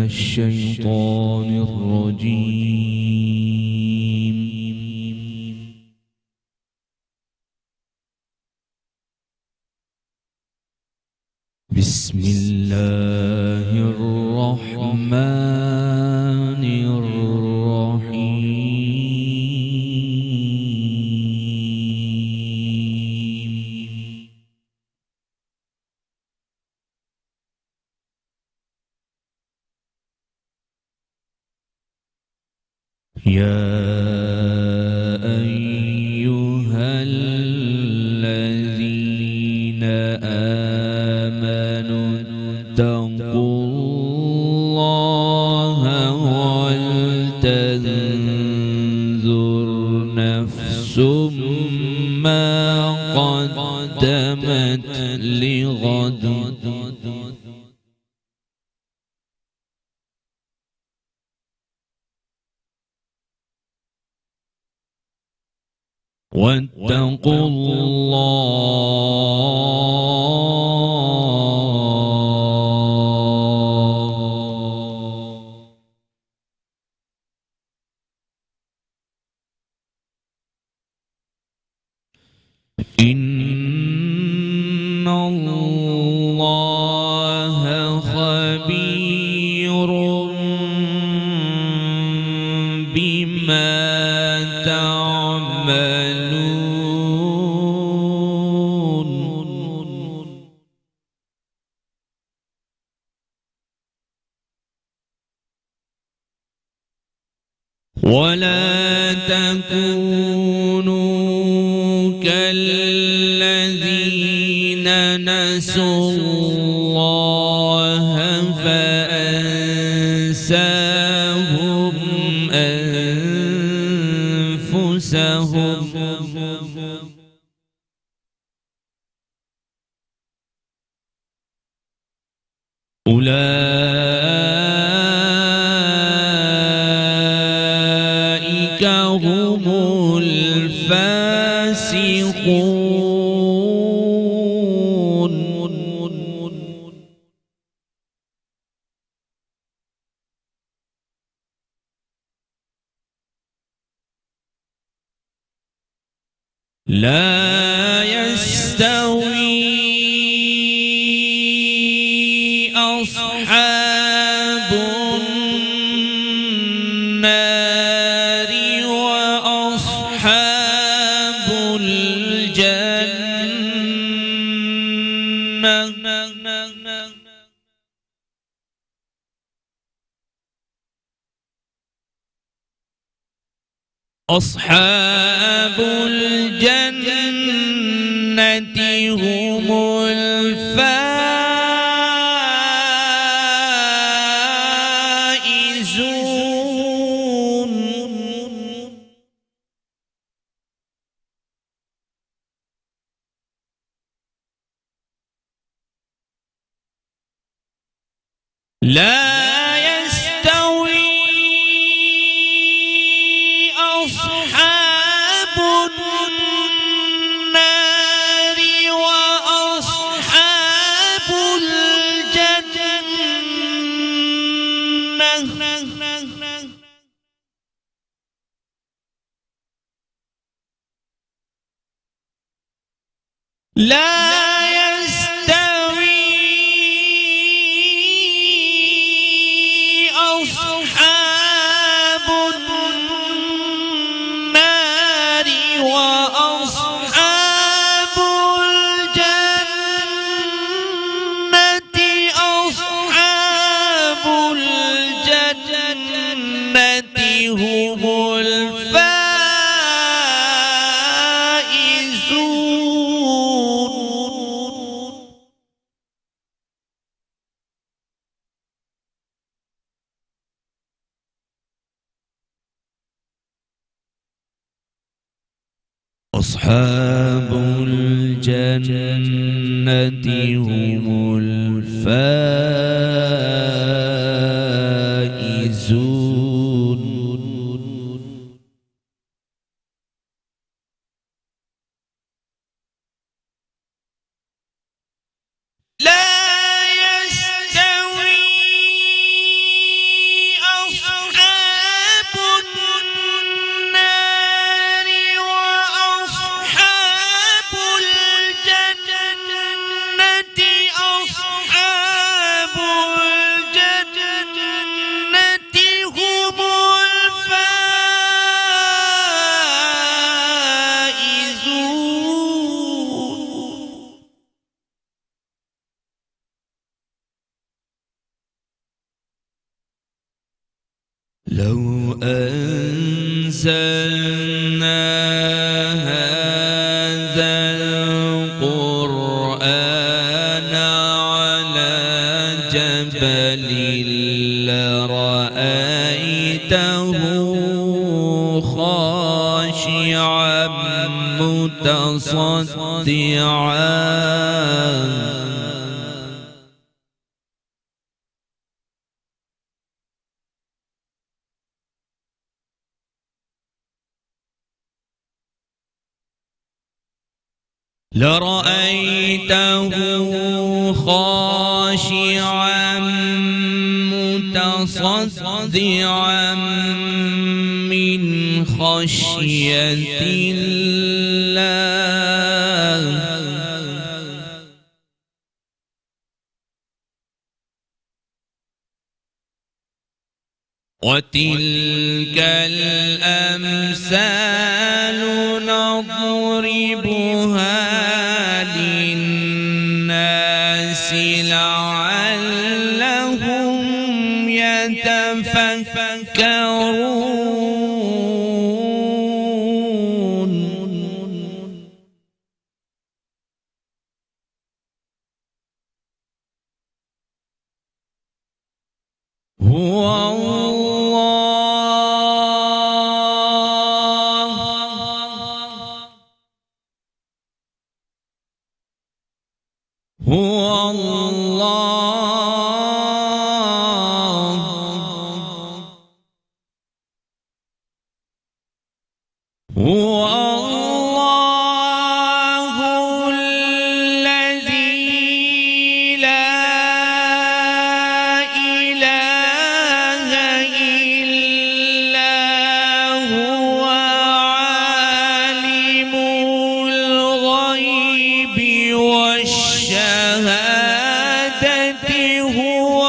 الشيطان الرجيم. بسم الله الرحمن الرحيم. يا أيها الذين آمنوا اتقوا الله ولتنظر نفس ما قدمت لغد واتقوا الله إن الله خبير بما تعملون. ولا تكونوا كالذين نسوا الله فأنساهم أنفسهم أولئك هم الفاسقون. لا يستوي أصحاب النار وأصحاب الجنة. أصحاب الجنة هم الفائزون. لا يستوي أصحاب النار وأصحاب الجنة. لا يستوي أصحاب النار وأصحاب الجنة. أصحاب الجنة هم الفائزون. أصحاب الجنة هم الفائزون. لا يستوي لو أنزلنا هذا القرآن على جبل لرأيته خاشعا متصدعا لرأيته خاشعا متصدعا من خشية الله وتلك الأمثال نضربها للناس لعلهم يتفكرون هو هو الله هو الله الذي لا إله إلا هو عالم الغيب والشهادة هو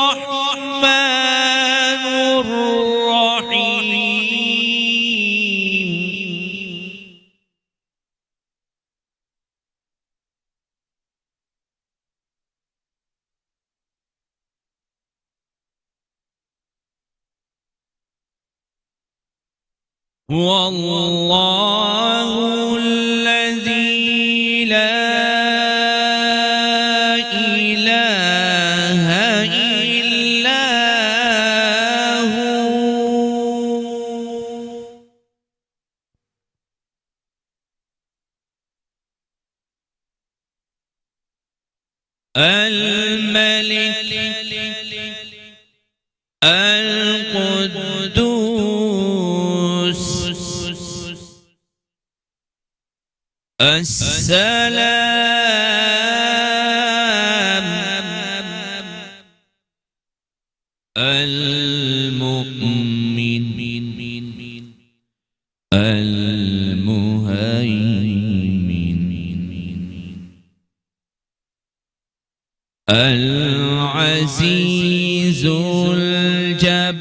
الرحمن الرحيم هو الله الذي لا إله إلا هو الملك القدوس السلام المؤمن المهيمن العزيز الجبار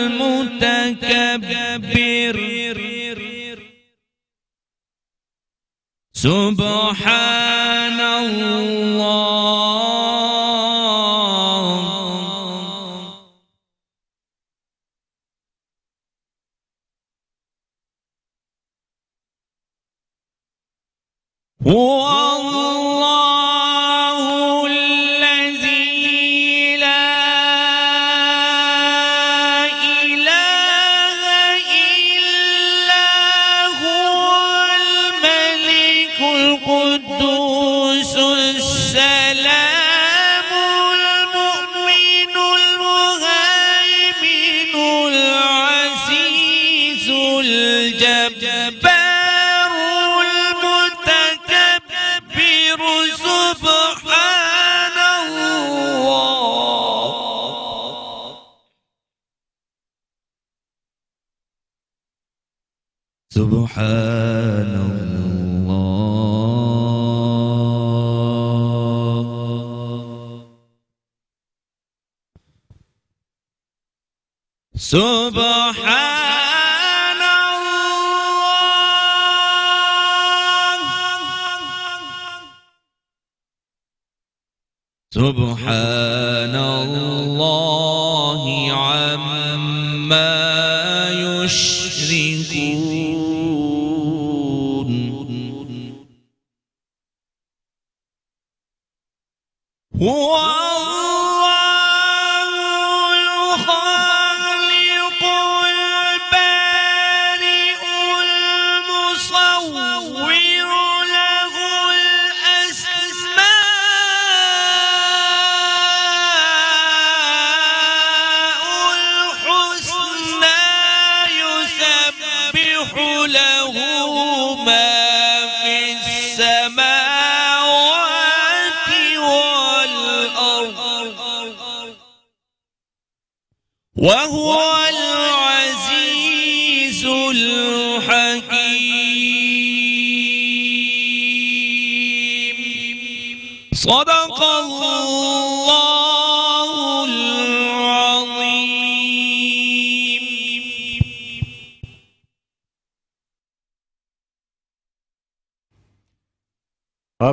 المتكبر سبحان الله هو الله الذي لا إله إلا هو الملك القدوس السلام المؤمن المهيمن العزيز الجبار المتكبر سبحان الله سبحان الله سبحان الله سبحان الله عما يشركون هو وهو العزيز الحكيم صدق الله العظيم.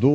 2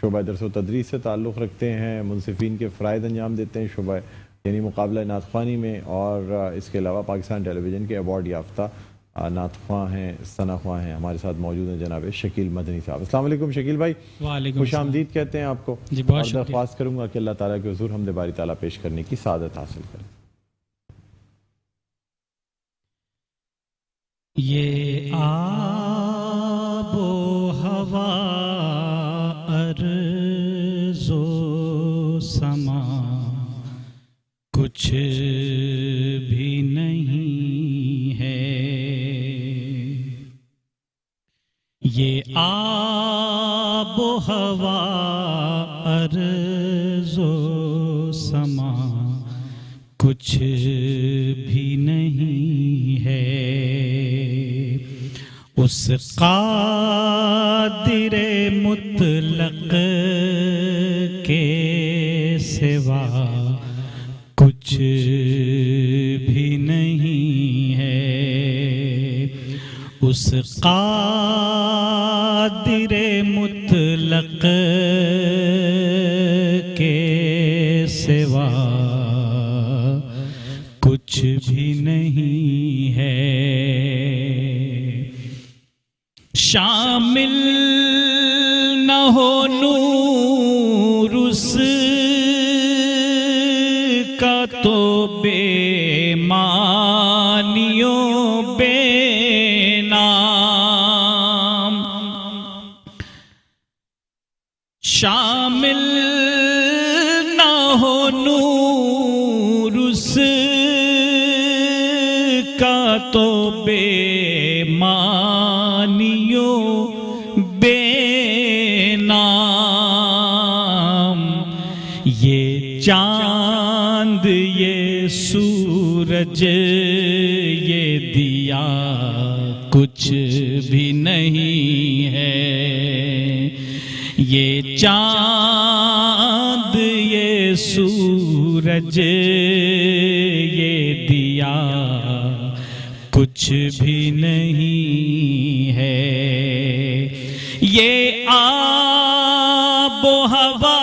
شعبہ درس و تدریس سے تعلق رکھتے ہیں، منصفین کے فرائض انجام دیتے ہیں شعبہ یعنی مقابلہ نعت خوانی میں، اور اس کے علاوہ پاکستان ٹیلی ویژن کے ایوارڈ یافتہ نعت خواں ہیں، ثنا خواں ہیں. ہمارے ساتھ موجود ہیں جناب شکیل مدنی صاحب. السلام علیکم شکیل بھائی. وعلیکم خوش آمدید کہتے ہیں آپ کو. جی بہت اور شکریہ. درخواست کروں گا کہ اللہ تعالیٰ کے حضور حمد باری تعالیٰ پیش کرنے کی سعادت حاصل کریں. یہ آب و ہوا ارض و سما کچھ بھی نہیں ہے. یہ آب و ہوا ارض و سما کچھ بھی نہیں ہے. اس قادر مطلق کے سوا کچھ بھی نہیں ہے. اس قادر مطلق کے سوا کچھ بھی نہیں ہے. شامل نہ ہو نور اس کا تو بے معنیوں بے نام. شامل نہ ہو نور اس کا تو بے معنیوں بے نام. یہ چاند یہ سورج یہ دیا کچھ بھی نہیں ہے. یہ چاند یہ سورج یہ دیا کچھ بھی نہیں ہے. یہ آب و ہوا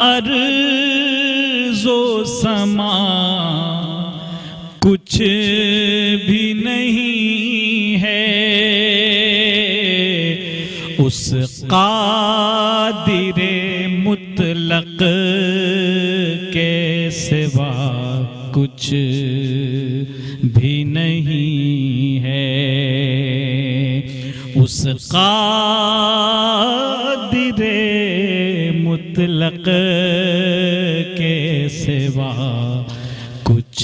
ارض و سما کچھ بھی نہیں ہے. اس قادر مطلق کے سوا کچھ بھی نہیں ہے. اس قادر مطلق کے سوا کچھ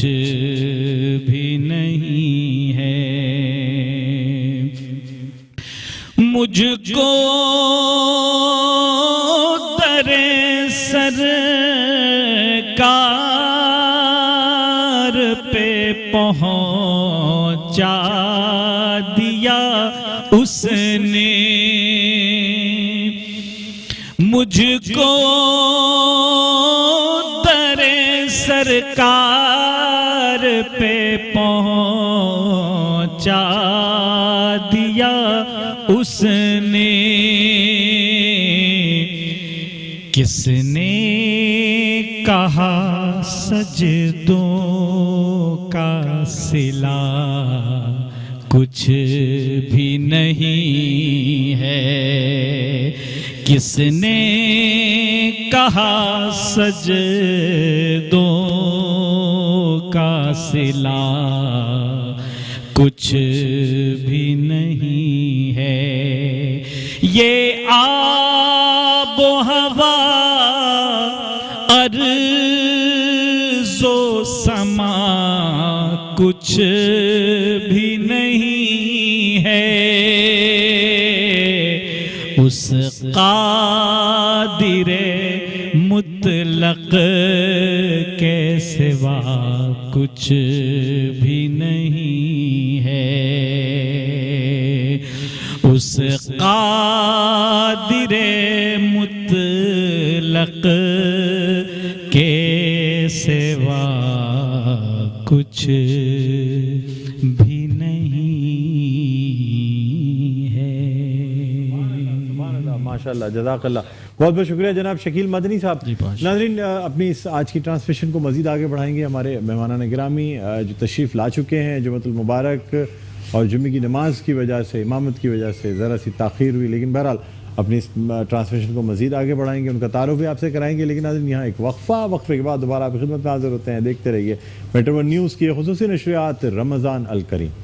بھی نہیں ہے. مجھ کو در سرکار پہ پہنچا دیا اس نے. مجھ کو در سرکار پہ پہنچا دیا اس نے. کس نے کہا سجدوں کا صلہ کچھ بھی نہیں ہے. کس نے کہا سجدوں کا صلہ کچھ بھی نہیں ہے. یہ آب و ہوا ارض و سما کچھ بھی نہیں ہے. اس قادر مطلق کے سوا کچھ بھی نہیں ہے. اس قادر مطلق کے سوا کچھ بھی نہیں ہے. ماشاءاللہ جزاک اللہ. بہت بہت شکریہ جناب شکیل مدنی صاحب. ناظرین اپنی اس آج کی ٹرانسمیشن کو مزید آگے بڑھائیں گے ہمارے مہمانان گرامی جو تشریف لا چکے ہیں. جمعۃ المبارک اور جمعے کی نماز کی وجہ سے امامت کی وجہ سے ذرا سی تاخیر ہوئی, لیکن بہرحال اپنی اس ٹرانسمیشن کو مزید آگے بڑھائیں گے, ان کا تعارف بھی آپ سے کرائیں گے. لیکن ناظرین یہاں ایک وقفے کے بعد دوبارہ آپ کی خدمت میں حاضر ہوتے ہیں. دیکھتے رہیے میٹرو ون نیوز کی خصوصی نشریات رمضان الکریم.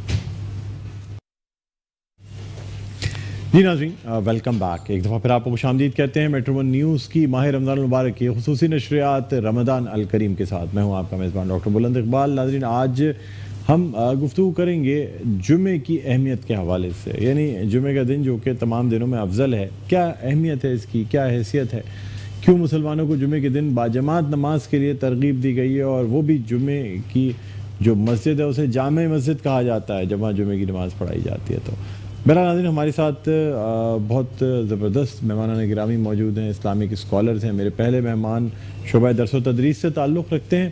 جی ناظرین ویلکم بیک. ایک دفعہ پھر آپ کو خوش آمدید کہتے ہیں میٹرو ون نیوز کی ماہ رمضان المبارک کی خصوصی نشریات رمضان الکریم کے ساتھ. میں ہوں آپ کا میزبان ڈاکٹر بلند اقبال. ناظرین آج ہم گفتگو کریں گے جمعے کی اہمیت کے حوالے سے, یعنی جمعے کا دن جو کہ تمام دنوں میں افضل ہے, کیا اہمیت ہے اس کی, کیا حیثیت ہے, کیوں مسلمانوں کو جمعے کے دن باجماعت نماز کے لیے ترغیب دی گئی ہے, اور وہ بھی جمعے کی جو مسجد ہے اسے جامع مسجد کہا جاتا ہے جب وہاں جمعے کی نماز پڑھائی جاتی ہے. تو بہرحال ناظرین ہمارے ساتھ بہت زبردست مہمانان گرامی موجود ہیں, اسلامک اسکالرز ہیں. میرے پہلے مہمان شعبہ درس و تدریس سے تعلق رکھتے ہیں,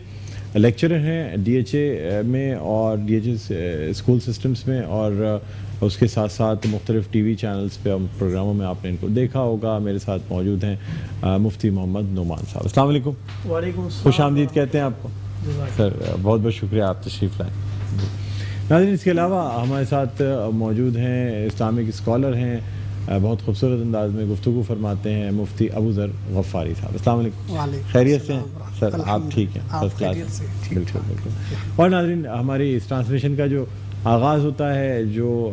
لیکچرر ہیں ڈی ایچ اے میں اور D H A school systems میں, اور اس کے ساتھ ساتھ مختلف ٹی وی چینلز پہ اور پروگراموں میں آپ نے ان کو دیکھا ہوگا. میرے ساتھ موجود ہیں مفتی محمد نعمان صاحب. السلام علیکم. وعلیکم السلام. خوش آمدید کہتے ہیں آپ کو. سر بہت بہت شکریہ آپ تشریف لائیں. ناظرین اس کے علاوہ ہمارے ساتھ موجود ہیں اسلامک اسکالر ہیں, بہت خوبصورت انداز میں گفتگو فرماتے ہیں, مفتی ابو ذر غفاری صاحب. السلام علیکم. خیریت سے ہیں سر؟ آپ ٹھیک ہیں؟ First class. بالکل بالکل. اور ناظرین ہماری اس ٹرانسمیشن کا جو آغاز ہوتا ہے, جو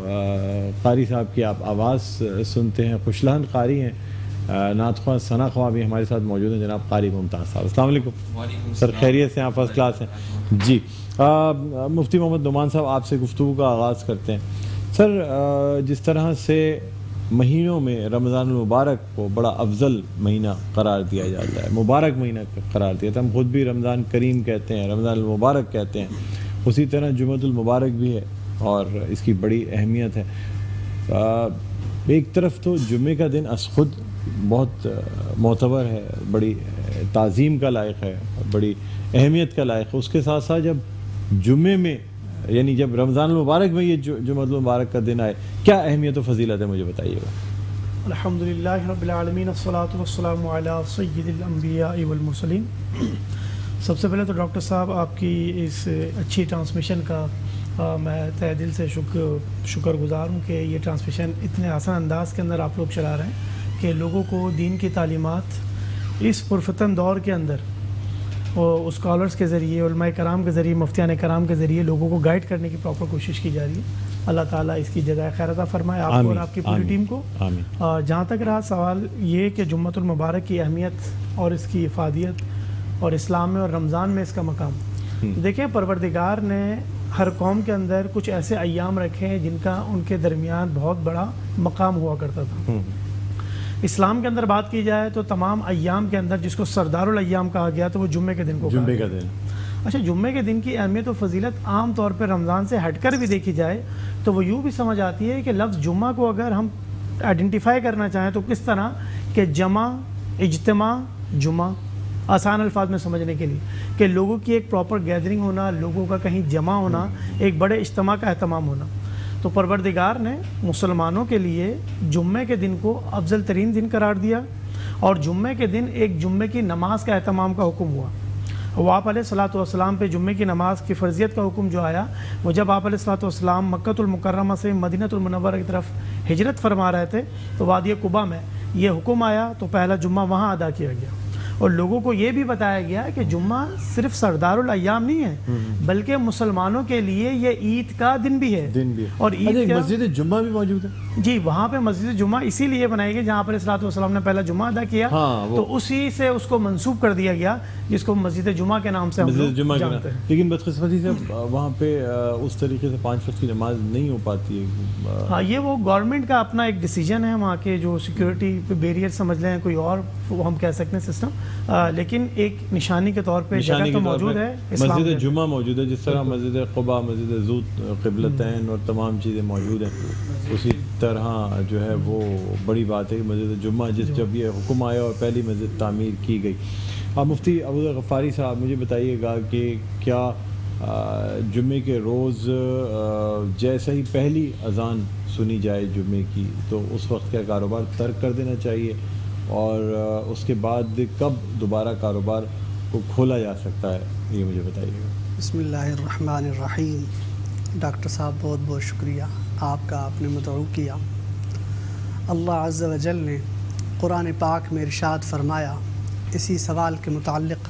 قاری صاحب کی آپ آواز سنتے ہیں, خوش لہن قاری ہیں, نعت خواہ ثنا خواہ بھی ہمارے ساتھ موجود ہیں, جناب قاری ممتاز صاحب. السلام علیکم. سر خیریت سے ہیں؟ آپ فرسٹ کلاس ہیں جی. مفتی محمد نعمان صاحب آپ سے گفتگو کا آغاز کرتے ہیں. سر جس طرح سے مہینوں میں رمضان المبارک کو بڑا افضل مہینہ قرار دیا جاتا ہے, مبارک مہینہ قرار دیا تھا, ہم خود بھی رمضان کریم کہتے ہیں, رمضان المبارک کہتے ہیں, اسی طرح جمعۃ المبارک بھی ہے اور اس کی بڑی اہمیت ہے. ایک طرف تو جمعے کا دن از خود بہت معتبر ہے, بڑی تعظیم کا لائق ہے, بڑی اہمیت کا لائق ہے. اس کے ساتھ ساتھ جب جمعے میں یعنی جب رمضان المبارک میں یہ جمعہ المبارک کا دن آئے, کیا اہمیت و فضیلت ہے مجھے بتائیے گا. الحمدللہ رب العالمین والصلاة والسلام علی سید الانبیاء والمرسلین. سب سے پہلے تو ڈاکٹر صاحب آپ کی اس اچھی ٹرانسمیشن کا میں تہ دل سے شکر گزار ہوں کہ یہ ٹرانسمیشن اتنے آسان انداز کے اندر آپ لوگ چلا رہے ہیں کہ لوگوں کو دین کی تعلیمات اس پرفتن دور کے اندر اور اسکالرس کے ذریعے, علماء کرام کے ذریعے, مفتیان کرام کے ذریعے لوگوں کو گائیڈ کرنے کی پراپر کوشش کی جا رہی ہے. اللہ تعالیٰ اس کی جزائے خیر عطا فرمائے آپ کو اور آپ کی پوری ٹیم کو. جہاں تک رہا سوال یہ کہ جمعۃ المبارک کی اہمیت اور اس کی افادیت اور اسلام میں اور رمضان میں اس کا مقام, دیکھیں پروردگار نے ہر قوم کے اندر کچھ ایسے ایام رکھے ہیں جن کا ان کے درمیان بہت بڑا مقام ہوا کرتا تھا. اسلام کے اندر بات کی جائے تو تمام ایام کے اندر جس کو سردار الایام کہا گیا تو وہ جمعے کے دن کو جمعے کا دن. اچھا جمعے کے دن کی اہمیت و فضیلت عام طور پہ رمضان سے ہٹ کر بھی دیکھی جائے تو وہ یوں بھی سمجھ آتی ہے کہ لفظ جمعہ کو اگر ہم آئیڈینٹیفائی کرنا چاہیں تو کس طرح کہ جمع, اجتماع, جمعہ, آسان الفاظ میں سمجھنے کے لیے کہ لوگوں کی ایک پراپر گیدرنگ ہونا, لوگوں کا کہیں جمع ہونا, ایک بڑے اجتماع کا اہتمام ہونا. تو پروردگار نے مسلمانوں کے لیے جمعے کے دن کو افضل ترین دن قرار دیا اور جمعے کے دن ایک جمعے کی نماز کا اہتمام کا حکم ہوا. وہ آپ علیہ الصلوۃ والسلام پہ جمعے کی نماز کی فرضیت کا حکم جو آیا وہ جب آپ علیہ الصلوۃ والسلام مکۃ المکرمہ سے مدینہ المنورہ کی طرف ہجرت فرما رہے تھے تو وادی قباء میں یہ حکم آیا تو پہلا جمعہ وہاں ادا کیا گیا. اور لوگوں کو یہ بھی بتایا گیا کہ جمعہ صرف سردار الایام نہیں ہے بلکہ مسلمانوں کے لیے یہ عید کا دن بھی ہے. اور عید مسجد جمعہ بھی موجود ہے جی, وہاں پہ مسجد جمعہ اسی لیے بنائی گئی جہاں پر الصلوۃ والسلام نے پہلا جمعہ ادا کیا تو اسی سے اس کو منسوب کر دیا گیا جس کو مسجد جمعہ کے نام سے ہم لوگ جانتے ہیں. لیکن بدقسمتی سے وہاں پہ اس طریقے سے 5 وقت کی نماز نہیں ہو پاتی ہے. ہاں یہ وہ گورنمنٹ کا اپنا ایک ڈیسیجن ہے, وہاں کے جو سیکیورٹی پہ بیریئر سمجھ لیں کوئی اور ہم کہہ سکتے ہیں سسٹم, لیکن ایک نشانی کے طور پہ جگہ تو موجود ہے. مسجد جمعہ موجود ہے جس طرح مسجد قباء, مسجد زو قبلتین اور تمام چیزیں موجود ہیں, اسی طرح جو ہے وہ بڑی بات ہے کہ مسجد جمعہ جب یہ حکم آیا اور پہلی مسجد تعمیر کی گئی. آپ مفتی ابو ذر غفاری صاحب مجھے بتائیے گا کہ کیا جمعے کے روز جیسے ہی پہلی اذان سنی جائے جمعے کی تو اس وقت کا کاروبار ترک کر دینا چاہیے، اور اس کے بعد کب دوبارہ کاروبار کو کھولا جا سکتا ہے، یہ مجھے بتائیے گا۔ بسم اللہ الرحمن الرحیم۔ ڈاکٹر صاحب بہت بہت شکریہ آپ کا، آپ نے مدعو کیا۔ اللہ عز و جل نے قرآن پاک میں ارشاد فرمایا اسی سوال کے متعلق،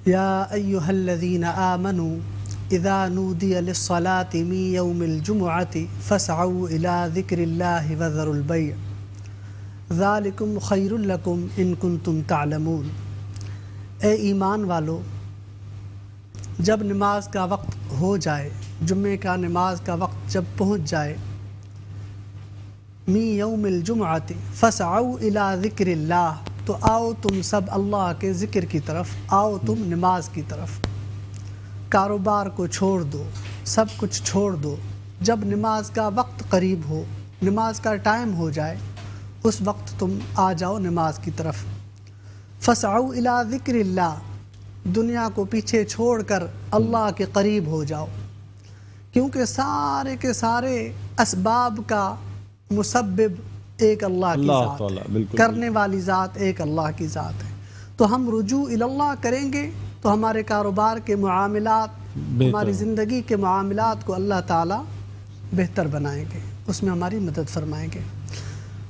یا ایہا الذین آمنوا اذا نودی للصلاة من یوم الجمعة فاسعوا الى ذکر اللہ وذروا البیع ذالکم خیر لکم ان کنتم تعلمون۔ اے ایمان والو، جب نماز کا وقت ہو جائے، جمعے کا نماز کا وقت جب پہنچ جائے، می یوم الجمعۃ فسعوا الی ذکر اللہ، تو آؤ تم سب اللہ کے ذکر کی طرف، آؤ تم نماز کی طرف، کاروبار کو چھوڑ دو، سب کچھ چھوڑ دو۔ جب نماز کا وقت قریب ہو، نماز کا ٹائم ہو جائے، اس وقت تم آ جاؤ نماز کی طرف۔ فسعوا الی ذکر اللہ، دنیا کو پیچھے چھوڑ کر اللہ کے قریب ہو جاؤ، کیونکہ سارے کے سارے اسباب کا مسبب ایک اللہ کی ذات ہے، کرنے والی ذات ایک اللہ کی ذات ہے۔ تو ہم رجوع اللہ کریں گے تو ہمارے کاروبار کے معاملات، ہماری زندگی کے معاملات کو اللہ تعالیٰ بہتر بنائیں گے، اس میں ہماری مدد فرمائیں گے۔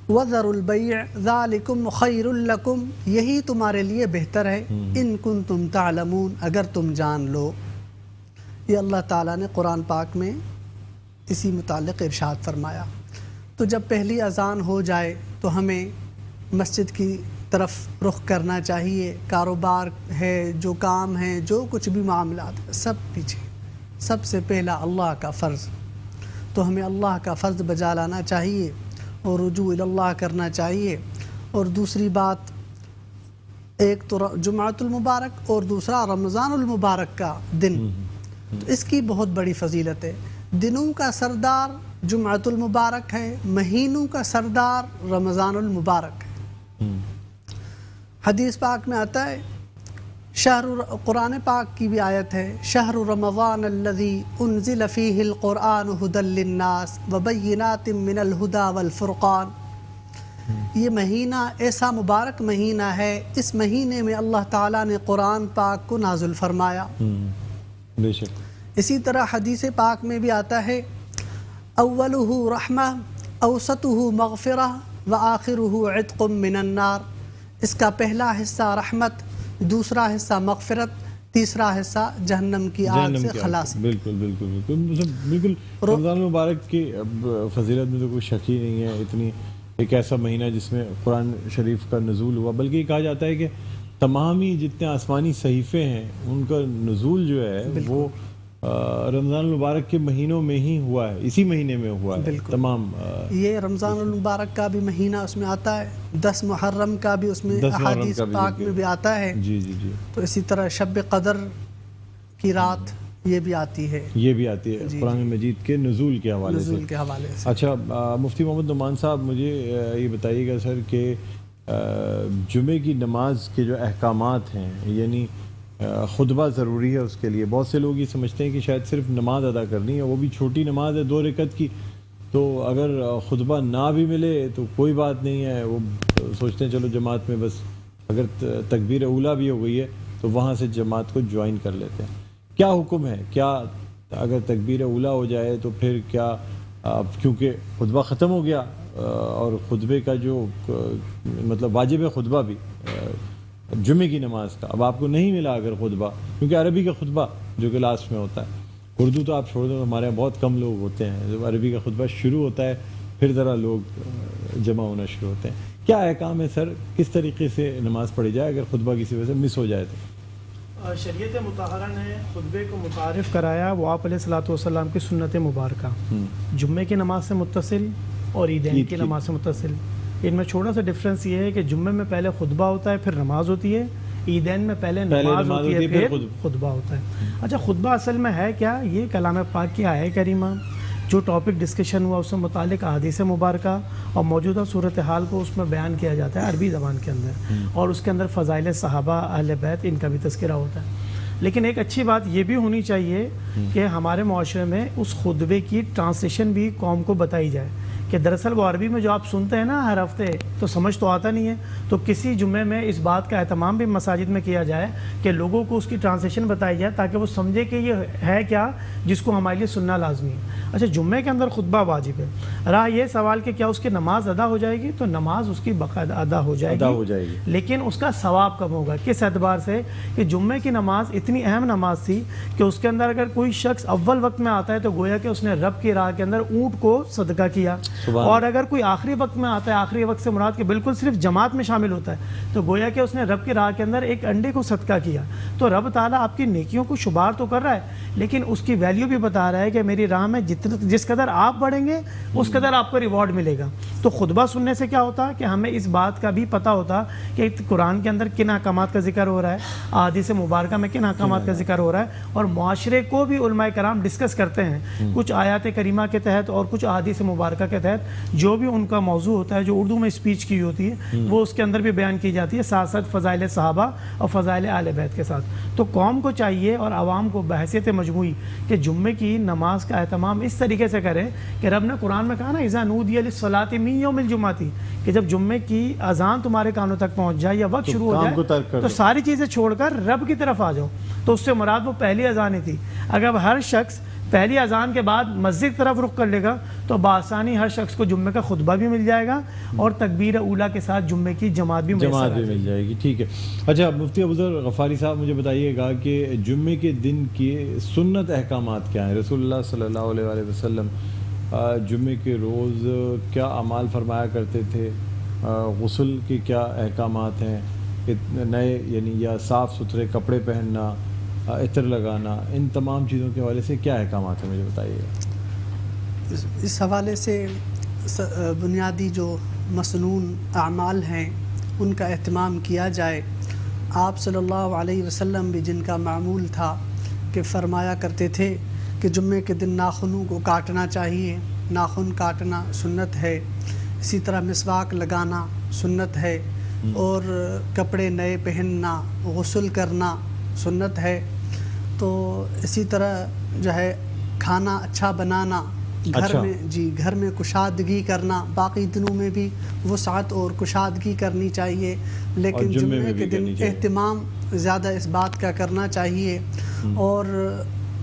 وَذَرُوا الْبَيْعَ ذَلِكُمْ خَيْرٌ لَكُمْ، یہی تمہارے لیے بہتر ہے، ان کنتم تعلمون، اگر تم جان لو۔ یہ اللہ تعالیٰ نے قرآن پاک میں اسی متعلق ارشاد فرمایا۔ تو جب پہلی اذان ہو جائے تو ہمیں مسجد کی طرف رخ کرنا چاہیے، کاروبار ہے، جو کام ہے، جو کچھ بھی معاملات، سب پیچھے، سب سے پہلا اللہ کا فرض، تو ہمیں اللہ کا فرض بجا لانا چاہیے اور رجوع اللہ کرنا چاہیے۔ اور دوسری بات، ایک تو جمعۃ المبارک اور دوسرا رمضان المبارک کا دن، تو اس کی بہت بڑی فضیلت ہے۔ دنوں کا سردار جمعۃ المبارک ہے، مہینوں کا سردار رمضان المبارک ہے۔ حدیث پاک میں آتا ہے، قرآن پاک کی بھی آیت ہے، شہر رمضان الذی انزل فیہ القرآن ھدی للناس وبینات من الھدی والفرقان۔ یہ مہینہ ایسا مبارک مہینہ ہے، اس مہینے میں اللہ تعالیٰ نے قرآن پاک کو نازل فرمایا۔ بے شک۔ اسی طرح حدیث پاک میں بھی آتا ہے، اولہ رحمہ اوسطہ مغفرہ وآخرہ عتق من النار۔ اس کا پہلا حصہ رحمت، دوسرا حصہ مغفرت، تیسرا حصہ جہنم کی آگ سے خلاصی۔ بالکل بالکل بالکل بالکل۔ رمضان المبارک کی فضیلت میں تو کوئی شک ہی نہیں ہے، اتنی ایک ایسا مہینہ جس میں قرآن شریف کا نزول ہوا، بلکہ یہ کہا جاتا ہے کہ تمام ہی جتنے آسمانی صحیفے ہیں ان کا نزول جو ہے وہ رمضان المبارک کے مہینوں میں ہی ہوا ہے، اسی مہینے میں ہوا ہے تمام۔ یہ رمضان المبارک کا بھی مہینہ اس میں آتا ہے، 10 محرم کا بھی اس میں احادیث پاک میں بھی آتا ہے۔ جی جی جی۔ تو اسی طرح شب قدر کی رات یہ بھی آتی ہے، یہ بھی آتی ہے قرآن مجید کے نزول کے حوالے سے۔ نزول کے حوالے سے۔ اچھا، مفتی محمد نعمان صاحب مجھے یہ بتائیے گا سر کہ جمعے کی نماز کے جو احکامات ہیں، یعنی خطبہ ضروری ہے اس کے لیے، بہت سے لوگ یہ سمجھتے ہیں کہ شاید صرف نماز ادا کرنی ہے، وہ بھی چھوٹی نماز ہے 2 رکعت کی، تو اگر خطبہ نہ بھی ملے تو کوئی بات نہیں ہے، وہ سوچتے ہیں چلو جماعت میں بس اگر تکبیر اولیٰ بھی ہو گئی ہے تو وہاں سے جماعت کو جوائن کر لیتے ہیں۔ کیا حکم ہے؟ کیا اگر تکبیر اولیٰ ہو جائے تو پھر کیا، کیونکہ خطبہ ختم ہو گیا اور خطبے کا جو مطلب واجب ہے خطبہ بھی جمعے کی نماز کا، اب آپ کو نہیں ملا اگر خطبہ، کیونکہ عربی کا خطبہ جو کہ لاسٹ میں ہوتا ہے، اردو تو آپ چھوڑ دو، ہمارے یہاں بہت کم لوگ ہوتے ہیں، جب عربی کا خطبہ شروع ہوتا ہے پھر ذرا لوگ جمع ہونا شروع ہوتے ہیں۔ کیا احکام ہے سر، کس طریقے سے نماز پڑھی جائے اگر خطبہ کسی وجہ سے مس ہو جائے تو؟ شریعت مطہرہ نے خطبے کو متعارف کرایا وہ آپ علیہ الصلوۃ والسلام کی سنت مبارکہ، جمعے کی نماز سے متصل اور عیدین کی نماز سے متصل۔ ان میں چھوٹا سا ڈفرینس یہ ہے کہ جمعے میں پہلے خطبہ ہوتا ہے پھر نماز ہوتی ہے، عیدین میں پہلے نماز ہوتی ہے پھر خطبہ ہوتا ہے۔ اچھا، خطبہ اصل میں ہے کیا؟ یہ کلام پاک کی آیہ کریمہ، جو ٹاپک ڈسکشن ہوا اس سے متعلق احادیث مبارکہ اور موجودہ صورتحال کو اس میں بیان کیا جاتا ہے عربی زبان کے اندر، اور اس کے اندر فضائل صحابہ، اہل بیت، ان کا بھی تذکرہ ہوتا ہے۔ لیکن ایک اچھی بات یہ بھی ہونی چاہیے کہ ہمارے معاشرے میں اس خطبے کی ٹرانسلیشن بھی قوم کو بتائی جائے کہ دراصل وہ عربی میں جو آپ سنتے ہیں نا ہر ہفتے تو سمجھ تو آتا نہیں ہے، تو کسی جمعے میں اس بات کا اہتمام بھی مساجد میں کیا جائے کہ لوگوں کو اس کی ٹرانسلیشن بتائی جائے تاکہ وہ سمجھے کہ یہ ہے کیا جس کو ہمارے لیے سننا لازمی ہے۔ اچھا، جمعے کے اندر خطبہ واجب ہے، رہا یہ سوال کہ کیا اس کی نماز ادا ہو جائے گی، تو نماز اس کی باقاعدہ ادا ہو جائے گی لیکن اس کا ثواب کم ہوگا۔ کس اعتبار سے کہ جمعے کی نماز اتنی اہم نماز تھی کہ اس کے اندر اگر کوئی شخص اول وقت میں آتا ہے تو گویا کہ اس نے رب کی راہ کے اندر اونٹ کو صدقہ کیا، اور اگر کوئی آخری وقت میں آتا ہے، آخری وقت سے مراد کہ بالکل صرف جماعت میں شامل ہوتا ہے، تو گویا کہ اس نے رب کی راہ کے اندر ایک انڈے کو صدقہ کیا۔ تو رب تعالیٰ آپ کی نیکیوں کو شمار تو کر رہا ہے لیکن اس کی ویلیو بھی بتا رہا ہے کہ میری راہ میں جس قدر آپ بڑھیں گے اس قدر آپ کو ریوارڈ ملے گا۔ تو خطبہ سننے سے کیا ہوتا کہ ہمیں اس بات کا بھی پتہ ہوتا کہ قرآن کے اندر کن احکامات کا ذکر ہو رہا ہے، احادیث مبارکہ میں کن احکامات کا ذکر ہو رہا ہے، اور معاشرے کو بھی علماء کرام ڈسکس کرتے ہیں کچھ آیات کریمہ کے تحت اور کچھ احادیث مبارکہ کے تحت جو بھی ان کا موضوع ہوتا ہے، جو اردو میں اسپیچ کی ہوتی ہے وہ اس کے اندر بھی بیان کی جاتی ہے، ساتھ ساتھ فضائل صحابہ اور فضائل اہل بیت کے ساتھ۔ تو قوم کو چاہیے اور عوام کو بحیثیت مجموعی کہ جمعے کی نماز کا اہتمام اس طریقے سے کریں کہ رب نے قرآن میں کہا نا اذا نودی للصلاۃ من یوم الجمعۃ، کہ جب جمعے کی اذان تمہارے کانوں تک پہنچ جائے یا وقت شروع ہو جائے تو ساری چیزیں چھوڑ کر رب کی طرف آ جاؤ۔ تو اس سے مراد وہ پہلی اذان ہی تھی۔ اگر ہر شخص پہلی اذان کے بعد مسجد کی طرف رخ کر لے گا تو بآسانی ہر شخص کو جمعے کا خطبہ بھی مل جائے گا اور تکبیر اولیٰ کے ساتھ جمعے کی جماعت بھی مل جائے گی۔ ٹھیک ہے، اچھا مفتی ابوذر غفاری صاحب مجھے بتائیے گا کہ جمعے کے دن کی سنت احکامات کیا ہیں؟ رسول اللہ صلی اللہ علیہ وآلہ وسلم جمعے کے روز کیا اعمال فرمایا کرتے تھے؟ غسل کے کیا احکامات ہیں؟ نئے یعنی یا صاف ستھرے کپڑے پہننا، عطر لگانا، ان تمام چیزوں کے حوالے سے کیا احکامات ہیں مجھے بتائیے گا۔ اس حوالے سے بنیادی جو مسنون اعمال ہیں ان کا اہتمام کیا جائے۔ آپ صلی اللہ علیہ وسلم بھی جن کا معمول تھا کہ فرمایا کرتے تھے کہ جمعے کے دن ناخنوں کو کاٹنا چاہیے، ناخن کاٹنا سنت ہے، اسی طرح مسواک لگانا سنت ہے، اور کپڑے نئے پہننا، غسل کرنا سنت ہے۔ تو اسی طرح جو ہے کھانا اچھا بنانا، گھر میں کشادگی کرنا، باقی دنوں میں بھی وسعت اور کشادگی کرنی چاہیے لیکن جمعے کے دن اہتمام زیادہ اس بات کا کرنا چاہیے، اور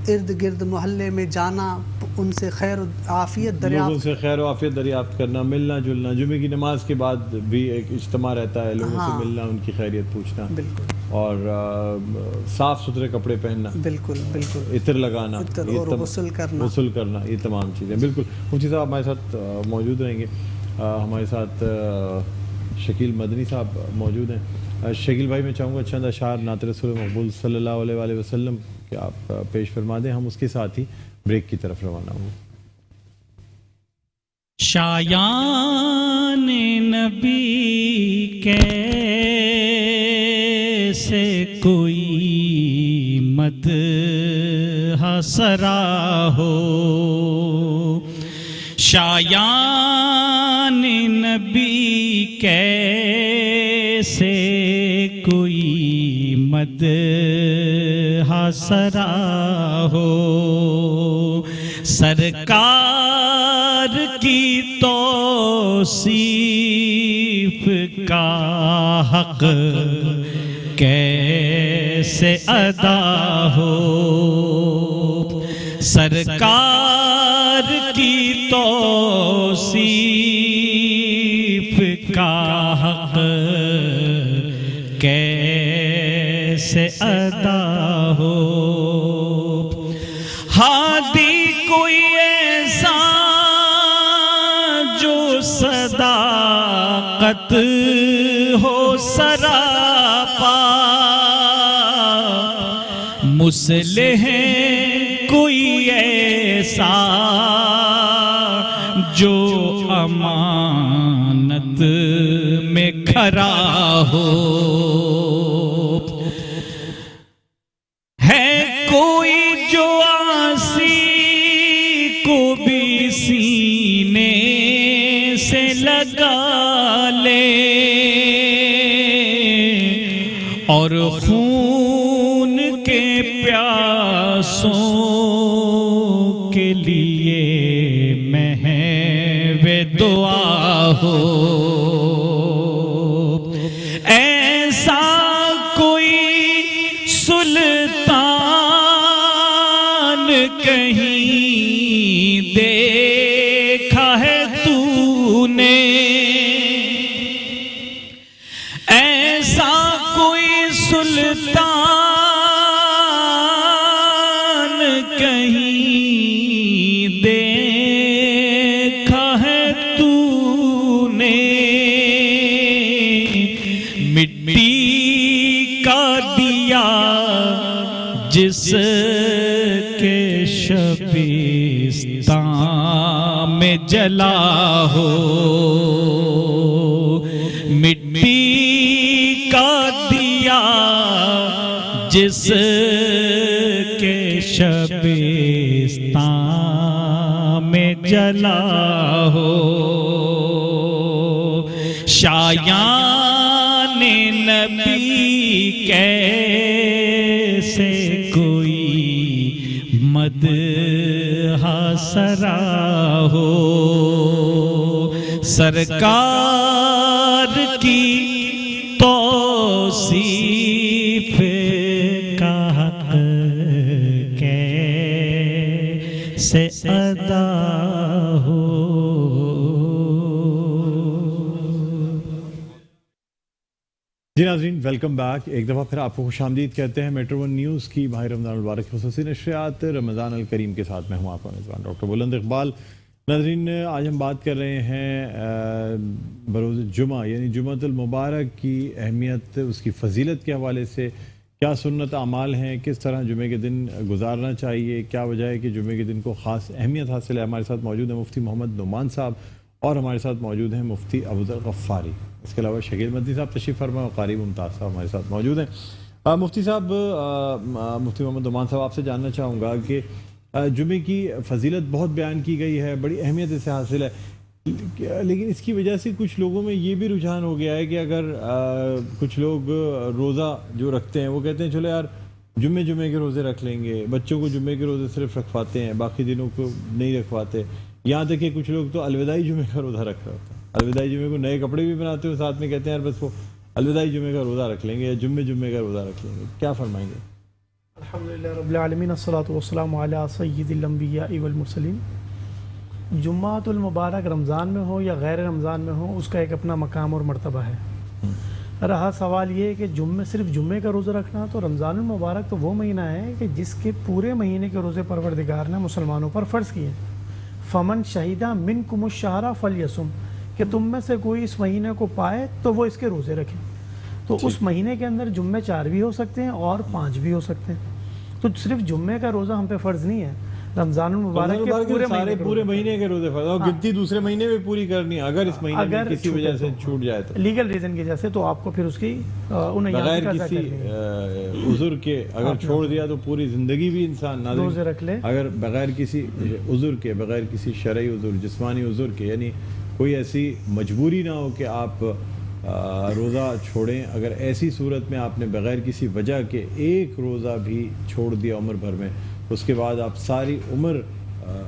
ارد گرد محلے میں جانا، ان سے خیر و عافیت دریافت کرنا، ملنا جلنا، جمعے کی نماز کے بعد بھی ایک اجتماع رہتا ہے، لوگوں سے ملنا، ان کی خیریت پوچھنا، بالکل، اور صاف ستھرے کپڑے پہننا، بالکل، عطر لگانا اور غسل کرنا، یہ تمام چیزیں۔ بالکل، مفتی صاحب ہمارے ساتھ موجود رہیں گے، ہمارے ساتھ شکیل مدنی صاحب موجود ہیں۔ شکیل بھائی، میں چاہوں گا چند اشعار نعت رسول مقبول صلی اللہ علیہ وآلہ وسلم کہ آپ پیش فرما دیں، ہم اس کے ساتھ ہی بریک کی طرف روانہ ہوں۔ شایان نبی کیسے کوئی مدح سرا ہو، شایان نبی کیسے کوئی مدح سرا ہو، سرکار کی توصیف کا حق کیسے ادا ہو، سرکار کی توصیف کا حق کیسے ادا ہو، ہادی کوئی ایسا جو صداقت ہو سراپا، مصلح کوئی ایسا جو امانت میں کھرا ہو، ہے کوئی جو آسی کو بھی سینے سے لگا لے اور خون کے پیاسوں کے لیے محو دعا ہو، ایسا کوئی سلطان کہیں دیکھا ہے تو نے، ایسا کوئی سلطان کہیں دیکھا ہے تو نے، مٹی کا دیا جس کے شبستان میں جلا ہو، مٹی کا دیا جس کے شبستان میں جلا ہو، شایان نبی کیسے کوئی مدح سرا ہو، سرکار کی توصیف کا حق کیسے ادا ہو۔ جی ناظرین، ویلکم بیک، ایک دفعہ پھر آپ کو خوش آمدید کہتے ہیں میٹرو ون نیوز کی ماہ رمضان المبارک خصوصی نشریات رمضان الکریم کے ساتھ میں ہوں آپ کا میزبان ڈاکٹر بلند اقبال۔ ناظرین، آج ہم بات کر رہے ہیں بروز جمعہ یعنی جمعۃ المبارک کی اہمیت، اس کی فضیلت کے حوالے سے کیا سنت اعمال ہیں، کس طرح جمعے کے دن گزارنا چاہیے، کیا وجہ ہے کہ جمعے کے دن کو خاص اہمیت حاصل ہے۔ ہمارے ساتھ موجود ہیں مفتی محمد نعمان صاحب اور ہمارے ساتھ موجود ہیں مفتی ابوذر غفاری، اس کے علاوہ شکیل مدنی صاحب تشریف فرما اور قاری ممتاز صاحب ہمارے ساتھ موجود ہیں۔ مفتی صاحب، مفتی محمد نعمان صاحب، آپ سے جاننا چاہوں گا کہ جمعے کی فضیلت بہت بیان کی گئی ہے، بڑی اہمیت اسے حاصل ہے، لیکن اس کی وجہ سے کچھ لوگوں میں یہ بھی رجحان ہو گیا ہے کہ اگر کچھ لوگ روزہ جو رکھتے ہیں وہ کہتے ہیں چلو یار جمعے کے روزے رکھ لیں گے، بچوں کو جمعے کے روزے صرف رکھواتے ہیں، باقی دنوں کو نہیں رکھواتے، یہاں تک کہ کچھ لوگ تو الوداعی جمعے کا روزہ رکھ رہے ہوتے ہیں، الوداعی جمعے کو نئے کپڑے بھی بناتے ہوئے ساتھ میں کہتے ہیں یار بس وہ الوداعی جمعے کا روزہ رکھ لیں گے یا جمعے کا روزہ رکھ لیں گے، کیا فرمائیں گے؟ الحمدللہ رب العالمین، الصلاۃ والسلام علی سید الانبیاء والمرسلین۔ جمعۃ المبارک رمضان میں ہو یا غیر رمضان میں ہو، اس کا ایک اپنا مقام اور مرتبہ ہے۔ رہا سوال یہ کہ صرف جمعے کا روزہ رکھنا، تو رمضان المبارک تو وہ مہینہ ہے کہ جس کے پورے مہینے کے روزے پروردگار نے مسلمانوں پر فرض کیے۔ فمن شہیدہ منکم الشہر فلیصم، کہ تم میں سے کوئی اس مہینے کو پائے تو وہ اس کے روزے رکھے۔ تو اس مہینے کے اندر جمعے 4 بھی ہو سکتے ہیں اور 5 بھی ہو سکتے ہیں، تو صرف جمعے کا روزہ ہم پہ فرض نہیں ہے، رمضان المبارک کے پورے مہینے کے روزے فرض، اور گنتی دوسرے مہینے میں پوری کرنی ہے، اگر اس مہینے میں کسی وجہ سے چھوٹ جائے تو لیگل ریزن کی وجہ سے، تو آپ کو پھر اس کی بغیر کسی عذر کے اگر چھوڑ دیا تو پوری زندگی بھی انسان روزے رکھ لے، اگر بغیر کسی عذر کے، بغیر کسی شرعی عذر، جسمانی عذر کے، یعنی کوئی ایسی مجبوری نہ ہو کہ آپ روزہ چھوڑیں، اگر ایسی صورت میں آپ نے بغیر کسی وجہ کے ایک روزہ بھی چھوڑ دیا عمر بھر میں، اس کے بعد آپ ساری عمر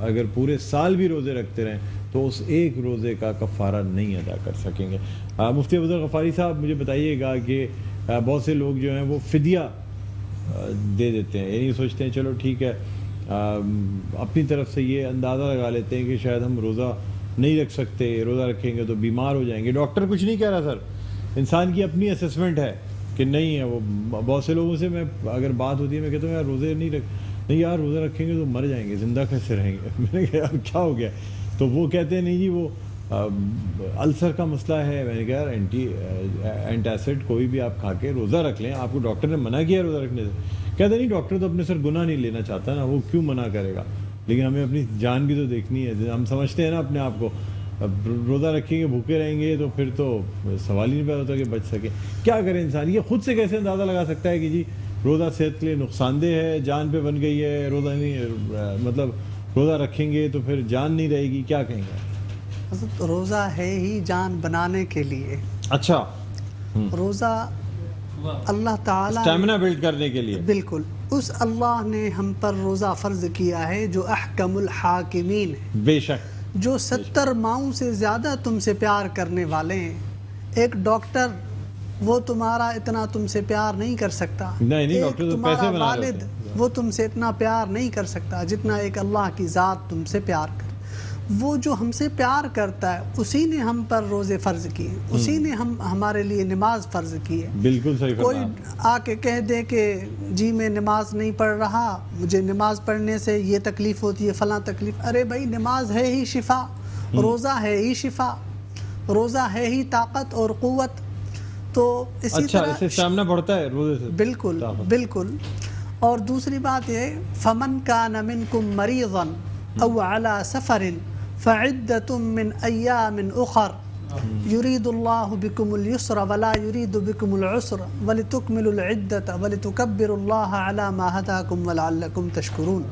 اگر پورے سال بھی روزے رکھتے رہیں تو اس ایک روزے کا کفارہ نہیں ادا کر سکیں گے۔ مفتی ابوذر غفاری صاحب، مجھے بتائیے گا کہ بہت سے لوگ جو ہیں وہ فدیہ دے دیتے ہیں، یعنی سوچتے ہیں چلو ٹھیک ہے، اپنی طرف سے یہ اندازہ لگا لیتے ہیں کہ شاید ہم روزہ نہیں رکھ سکتے، روزہ رکھیں گے تو بیمار ہو جائیں گے، ڈاکٹر کچھ نہیں کہہ رہا سر، انسان کی اپنی اسیسمنٹ ہے کہ نہیں ہے وہ۔ بہت سے لوگوں سے میں اگر بات ہوتی ہے میں کہتا ہوں یار روزے نہیں یار روزہ رکھیں گے تو مر جائیں گے، زندہ کیسے رہیں گے؟ میں نے کہا یار کیا ہو گیا؟ تو وہ کہتے ہیں نہیں جی وہ السر کا مسئلہ ہے۔ میں نے کہا یار اینٹی ایسڈ کوئی بھی آپ کھا کے روزہ رکھ لیں، آپ کو ڈاکٹر نے منع کیا روزہ رکھنے سے؟ کہتے نہیں ڈاکٹر تو اپنے سر گناہ نہیں لینا چاہتا نا، وہ کیوں منع کرے گا، لیکن ہمیں اپنی جان بھی تو دیکھنی ہے، ہم سمجھتے ہیں نا اپنے آپ کو، اب روزہ رکھیں گے بھوکے رہیں گے تو پھر تو سوال ہی نہیں پیدا ہوتا کہ بچ سکیں۔ کیا کرے انسان؟ یہ خود سے کیسے اندازہ لگا سکتا ہے کہ جی روزہ صحت کے لیے نقصان دہ ہے، جان پہ بن گئی ہے، روزہ نہیں مطلب روزہ رکھیں گے تو پھر جان نہیں رہے گی، کیا کہیں گے؟ روزہ ہے ہی جان بنانے کے لیے۔ اچھا، روزہ اللہ تعالیٰ اسٹیمنا بلڈ کرنے کے لیے، بالکل اس اللہ نے ہم پر روزہ فرض کیا ہے جو احکم الحاکمین ہے، بے شک جو 70 ماؤں سے زیادہ تم سے پیار کرنے والے ہیں۔ ایک ڈاکٹر وہ تمہارا اتنا تم سے پیار نہیں کر سکتا، نہیں ایک ڈاکٹر تو تمہارا پیسے بنا رہے والد ہوتے ہیں۔ وہ تم سے اتنا پیار نہیں کر سکتا جتنا ایک اللہ کی ذات تم سے پیار کر۔ وہ جو ہم سے پیار کرتا ہے اسی نے ہم پر روزے فرض کیے، اسی نے ہمارے لیے نماز فرض کی ہے۔ بالکل صحیح کوئی فرمایا۔ آ کے کہہ دے کہ جی میں نماز نہیں پڑھ رہا، مجھے نماز پڑھنے سے یہ تکلیف ہوتی ہے، فلاں تکلیف، ارے بھائی نماز ہے ہی شفا، روزہ ہے ہی شفا، روزہ ہے ہی طاقت اور قوت۔ تو اسی اچھا طرح اس سے اسٹیمنا بڑھتا ہے روزے سے؟ بالکل بالکل۔ اور دوسری بات یہ فمن کان منکم مریضا او علی سفر فعدۃ من ایام اخر یرید اللہ بکم اليسر ولا یرید بکم العسر ولتکملوا العدۃ ولتکبروا اللہ علی ما ہداکم ولعلکم تشکرون۔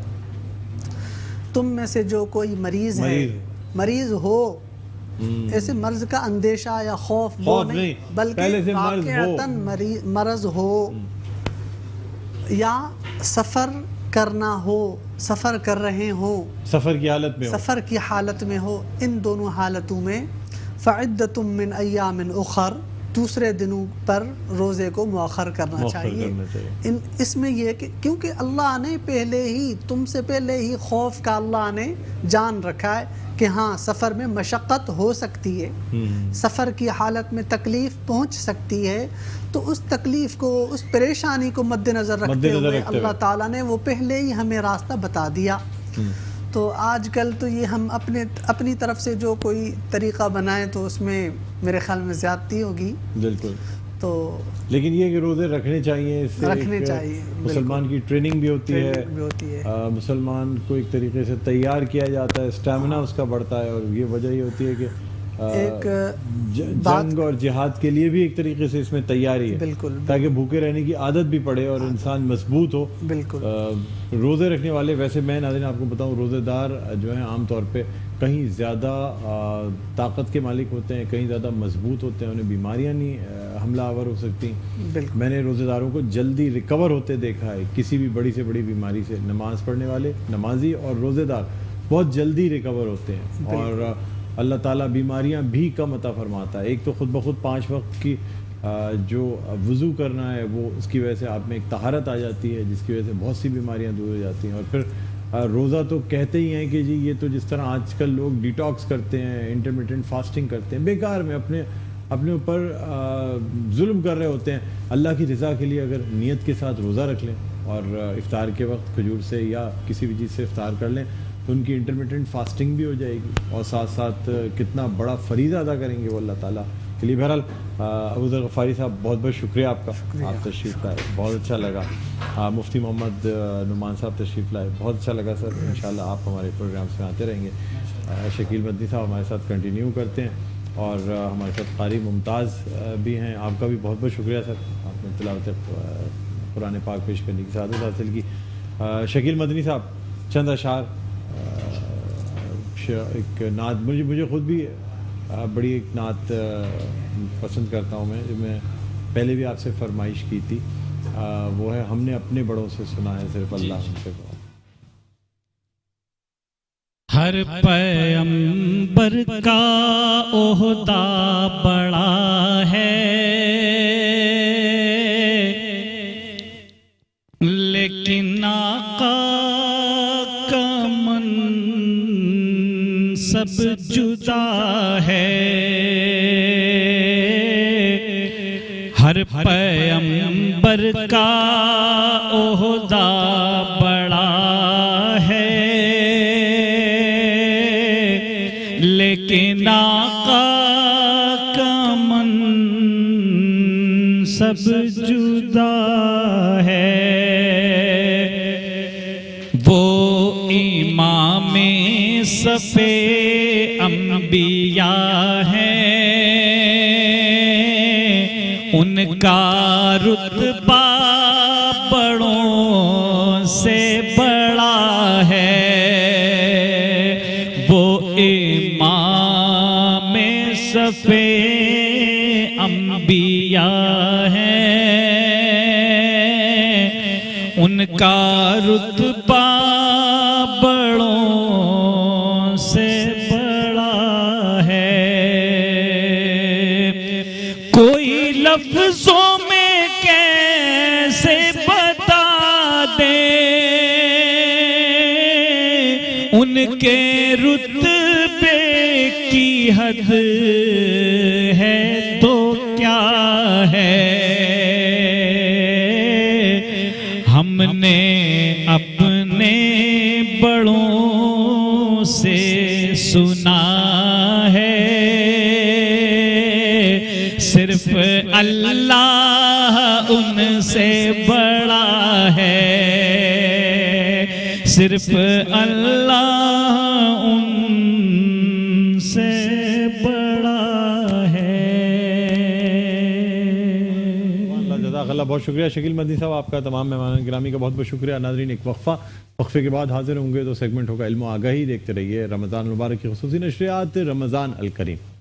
تم میں سے جو کوئی مریض ہے، مریض ہو، ایسے مرض کا اندیشہ یا خوف وہ نہیں، بلکہ واقعتاً مرض ہو یا سفر کرنا ہو، سفر کر رہے ہوں، سفر کی حالت میں ہو، سفر کی حالت میں ہو، ان دونوں حالتوں میں فعدۃ من ایام اخر، دوسرے دنوں پر روزے کو مؤخر کرنا چاہیے۔ اس میں یہ کہ کیونکہ اللہ نے پہلے ہی تم سے پہلے ہی خوف کا اللہ نے جان رکھا ہے کہ ہاں سفر میں مشقت ہو سکتی ہے، سفر کی حالت میں تکلیف پہنچ سکتی ہے، تو اس تکلیف کو، اس پریشانی کو مد نظر رکھتے ہوئے اللہ تعالیٰ نے وہ پہلے ہی ہمیں راستہ بتا دیا۔ تو آج کل تو یہ ہم اپنی طرف سے جو کوئی طریقہ بنائیں تو اس میں میرے خیال میں زیادتی ہوگی۔ بالکل۔ تو لیکن یہ کہ روزے رکھنے چاہیے، اس سے رکھنے چاہیے، مسلمان کی ٹریننگ بھی ہوتی ہے، مسلمان کو ایک طریقے سے تیار کیا جاتا ہے، اسٹیمنا اس کا بڑھتا ہے، اور یہ وجہ یہ ہوتی ہے کہ ایک جنگ اور جہاد کے لیے بھی ایک طریقے سے اس میں تیاری ہے، بالکل، تاکہ بھوکے رہنے کی عادت بھی پڑے اور انسان مضبوط ہو۔ بالکل۔ روزے رکھنے والے، ویسے میں ناظرین آپ کو بتاؤں، روزے دار جو ہیں عام طور پہ کہیں زیادہ طاقت کے مالک ہوتے ہیں، کہیں زیادہ مضبوط ہوتے ہیں، انہیں بیماریاں نہیں حملہ آور ہو سکتی۔ میں نے روزے داروں کو جلدی ریکور ہوتے دیکھا ہے، کسی بھی بڑی سے بڑی بیماری سے۔ نماز پڑھنے والے، نمازی اور روزے دار بہت جلدی ریکور ہوتے ہیں، اور اللہ تعالیٰ بیماریاں بھی کم عطا فرماتا ہے۔ ایک تو خود بخود 5 وقت کی جو وضو کرنا ہے، وہ اس کی وجہ سے آپ میں ایک طہارت آ جاتی ہے، جس کی وجہ سے بہت سی بیماریاں دور ہو جاتی ہیں۔ اور پھر روزہ تو کہتے ہی ہیں کہ جی یہ تو جس طرح آج کل لوگ ڈیٹاکس کرتے ہیں، انٹرمیٹنٹ فاسٹنگ کرتے ہیں، بیکار میں اپنے اوپر ظلم کر رہے ہوتے ہیں۔ اللہ کی رضا کے لیے اگر نیت کے ساتھ روزہ رکھ لیں اور افطار کے وقت کھجور سے یا کسی بھی چیز سے افطار کر لیں تو ان کی انٹرمیٹنٹ فاسٹنگ بھی ہو جائے گی، اور ساتھ ساتھ کتنا بڑا فریضہ ادا کریں گے وہ اللہ تعالیٰ کے لیے۔ بہرحال ابو ذر غفاری صاحب بہت بہت شکریہ آپ کا، آپ تشریف لائے، بہت اچھا لگا۔ مفتی محمد نعمان صاحب تشریف لائے، بہت اچھا لگا سر۔ انشاءاللہ آپ ہمارے پروگرامس میں آتے رہیں گے۔ شکیل مدنی صاحب ہمارے ساتھ کنٹینیو کرتے ہیں، اور ہمارے ساتھ قاری ممتاز بھی ہیں، آپ کا بھی بہت بہت شکریہ سر، آپ نے تلاوت قرآن پاک پیش کرنے کی سعادت حاصل کی۔ شکیل مدنی صاحب چند اشعار، ایک نعت، مجھے خود بھی بڑی ایک نعت پسند کرتا ہوں میں پہلے بھی آپ سے فرمائش کی تھی، وہ ہے ہم نے اپنے بڑوں سے سنا ہے صرف اللہ ہم سے کہا۔ ہر پیغمبر کا عہدہ بڑا ہے، لیکن آقا کا منصب جدا ہے۔ ہر پیغمبر کا عہدہ بڑا ہے، لیکن آقا کا منصب جدا ہے۔ وہ امام صف انبیاء ہیں، ان کا رتبہ بڑوں سے بڑا ہے۔ وہ امام صف انبیاء ہیں، ان کا رتبہ بڑوں سے بڑا ہے. کوئی لفظوں میں کیسے بتا دے ان کے رتبے کی حد ہے تو کیا ہے. ہم نے اپنے بڑوں سے سنا ہے صرف اللہ ان سے بڑا ہے. صرف اللہ ان سے بڑا ہے. جزاک اللہ، بہت شکریہ شکیل مدنی صاحب آپ کا. تمام مہمان گرامی کا بہت بہت شکریہ. ناظرین ایک وقفے کے بعد حاضر ہوں گے تو سیگمنٹ ہوگا علم و آگاہی. دیکھتے رہیے رمضان المبارک کی خصوصی نشریات رمضان الکریم.